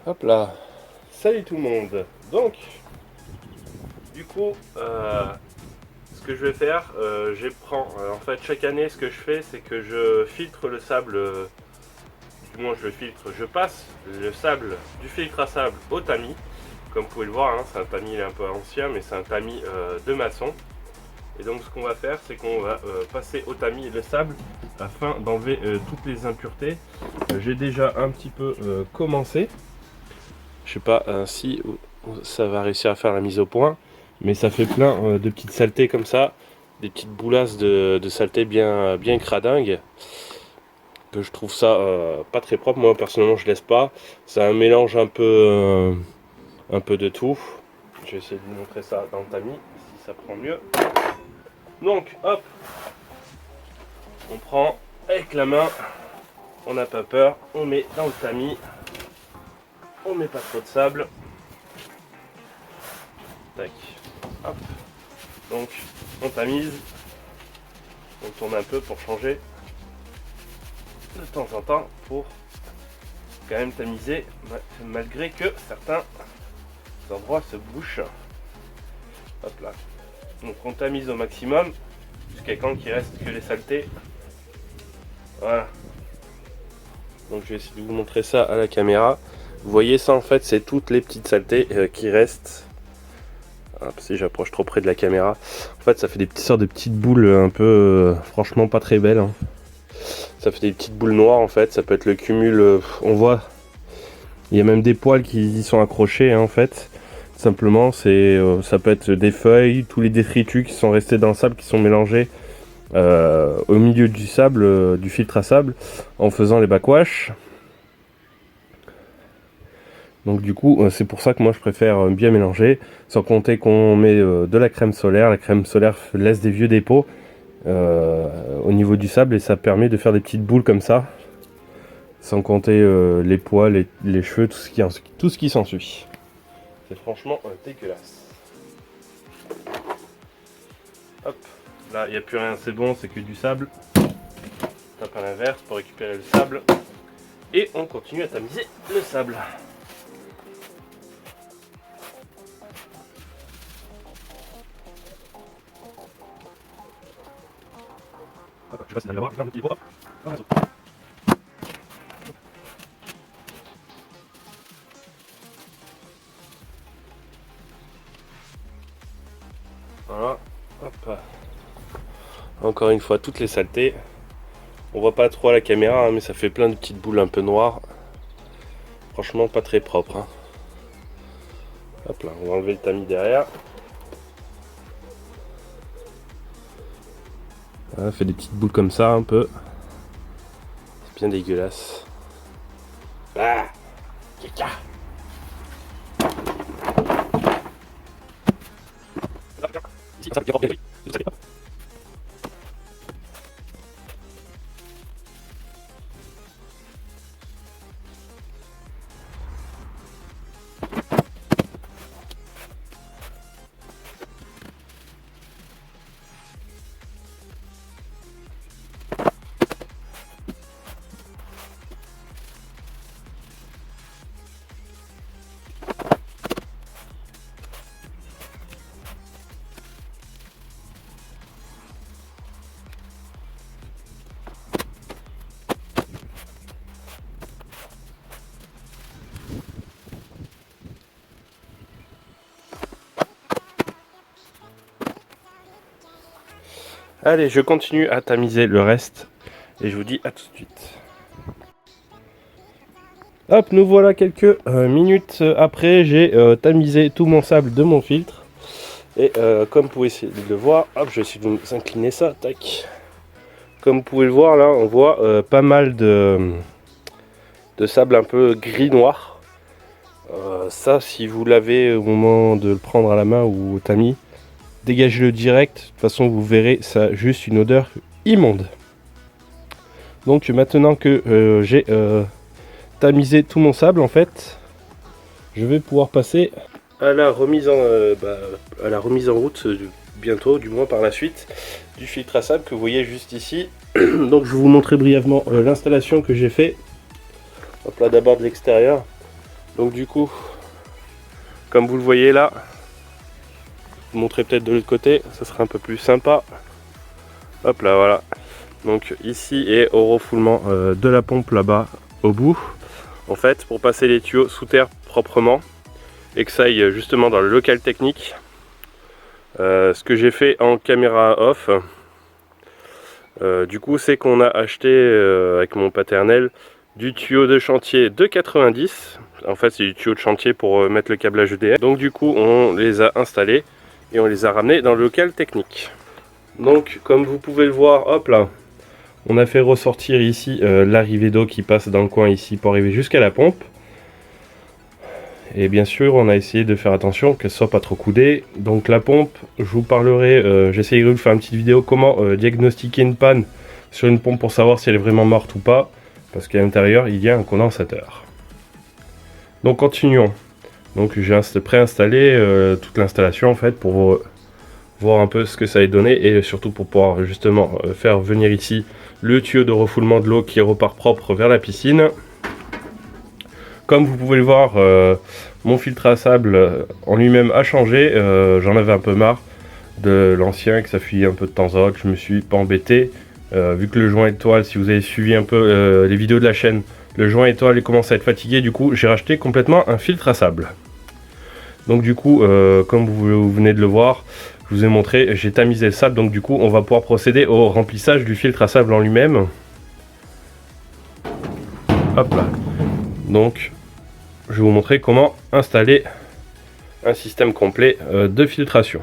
Hop là, salut tout le monde. Donc, du coup, ce que je vais faire, en fait, chaque année, ce que je fais, c'est que je filtre le sable, je passe le sable du filtre à sable au tamis. Comme vous pouvez le voir, hein, c'est un tamis, il est un peu ancien, mais c'est un tamis de maçon. Et donc, ce qu'on va faire, c'est qu'on va passer au tamis le sable afin d'enlever toutes les impuretés. J'ai déjà un petit peu commencé. Je sais pas si ça va réussir à faire la mise au point, mais ça fait plein de petites saletés comme ça, des petites boulasses de saleté bien cradingues, que je trouve ça pas très propre. Moi personnellement je laisse pas, c'est un mélange un peu de tout. Je vais essayer de vous montrer ça dans le tamis, si ça prend mieux. Donc hop, on prend avec la main, on n'a pas peur, on met dans le tamis, on met pas trop de sable. Tac. Hop. Donc on tamise, on tourne un peu pour changer de temps en temps pour quand même tamiser malgré que certains endroits se bouchent. Hop là. Donc on tamise au maximum jusqu'à quand il reste que les saletés. Voilà. Donc je vais essayer de vous montrer ça à la caméra. Vous voyez ça en fait, c'est toutes les petites saletés qui restent. Si j'approche trop près de la caméra, en fait ça fait des sortes de petites boules un peu franchement pas très belles, hein. Ça fait des petites boules noires en fait, ça peut être le cumul, on voit il y a même des poils qui y sont accrochés, hein, en fait. Simplement c'est ça peut être des feuilles, tous les détritus qui sont restés dans le sable, qui sont mélangés au milieu du sable, du filtre à sable, en faisant les backwash. Donc du coup, c'est pour ça que moi je préfère bien mélanger, sans compter qu'on met de la crème solaire. La crème solaire laisse des vieux dépôts au niveau du sable et ça permet de faire des petites boules comme ça, sans compter les poils, les cheveux, tout ce qui s'ensuit. C'est franchement dégueulasse. Hop, là il n'y a plus rien, c'est bon, c'est que du sable. Tape à l'inverse pour récupérer le sable. Et on continue à tamiser le sable. Je sais pas si vous allez voir, je vais faire un petit pot. Voilà, hop. Encore une fois, toutes les saletés. On voit pas trop à la caméra, hein, mais ça fait plein de petites boules un peu noires. Franchement, pas très propre, hein. Hop là, on va enlever le tamis derrière. Voilà, fait des petites boules comme ça un peu. C'est bien dégueulasse. Ah, caca. Allez, je continue à tamiser le reste et je vous dis à tout de suite. Hop, nous voilà quelques minutes après, j'ai tamisé tout mon sable de mon filtre. Et comme vous pouvez essayer de le voir, hop, je vais essayer de vous incliner ça, tac. Comme vous pouvez le voir là, on voit pas mal de sable un peu gris-noir. Ça, si vous l'avez au moment de le prendre à la main ou au tamis, dégagez-le direct, de toute façon vous verrez, ça a juste une odeur immonde. Donc maintenant que j'ai tamisé tout mon sable en fait, je vais pouvoir passer à la remise en route bientôt, du moins par la suite, du filtre à sable que vous voyez juste ici. Donc je vais vous montrer brièvement l'installation que j'ai fait. Hop là, d'abord de l'extérieur. Donc du coup, comme vous le voyez là, je vous montrer peut-être de l'autre côté, ça sera un peu plus sympa. Hop là, voilà. Donc ici est au refoulement de la pompe là-bas au bout. En fait, pour passer les tuyaux sous terre proprement et que ça aille justement dans le local technique, ce que j'ai fait en caméra off, du coup, c'est qu'on a acheté avec mon paternel du tuyau de chantier de 90. En fait, c'est du tuyau de chantier pour mettre le câblage EDF. Donc du coup, on les a installés et on les a ramenés dans le local technique. Donc, comme vous pouvez le voir, hop là, on a fait ressortir ici l'arrivée d'eau qui passe dans le coin ici pour arriver jusqu'à la pompe. Et bien sûr, on a essayé de faire attention qu'elle soit pas trop coudée. Donc la pompe, je vous parlerai, j'essayerai de vous faire une petite vidéo comment diagnostiquer une panne sur une pompe pour savoir si elle est vraiment morte ou pas. Parce qu'à l'intérieur, il y a un condensateur. Donc continuons. Donc j'ai préinstallé toute l'installation en fait pour voir un peu ce que ça a donné et surtout pour pouvoir justement faire venir ici le tuyau de refoulement de l'eau qui repart propre vers la piscine. Comme vous pouvez le voir, mon filtre à sable en lui-même a changé. J'en avais un peu marre de l'ancien, que ça fuit un peu de temps à autre. Je me suis pas embêté. Vu que le joint étoile, si vous avez suivi un peu les vidéos de la chaîne, le joint étoile commence à être fatigué. Du coup, j'ai racheté complètement un filtre à sable. Donc du coup, comme vous venez de le voir, je vous ai montré, j'ai tamisé le sable. Donc du coup, on va pouvoir procéder au remplissage du filtre à sable en lui-même. Hop là. Donc, je vais vous montrer comment installer un système complet de filtration.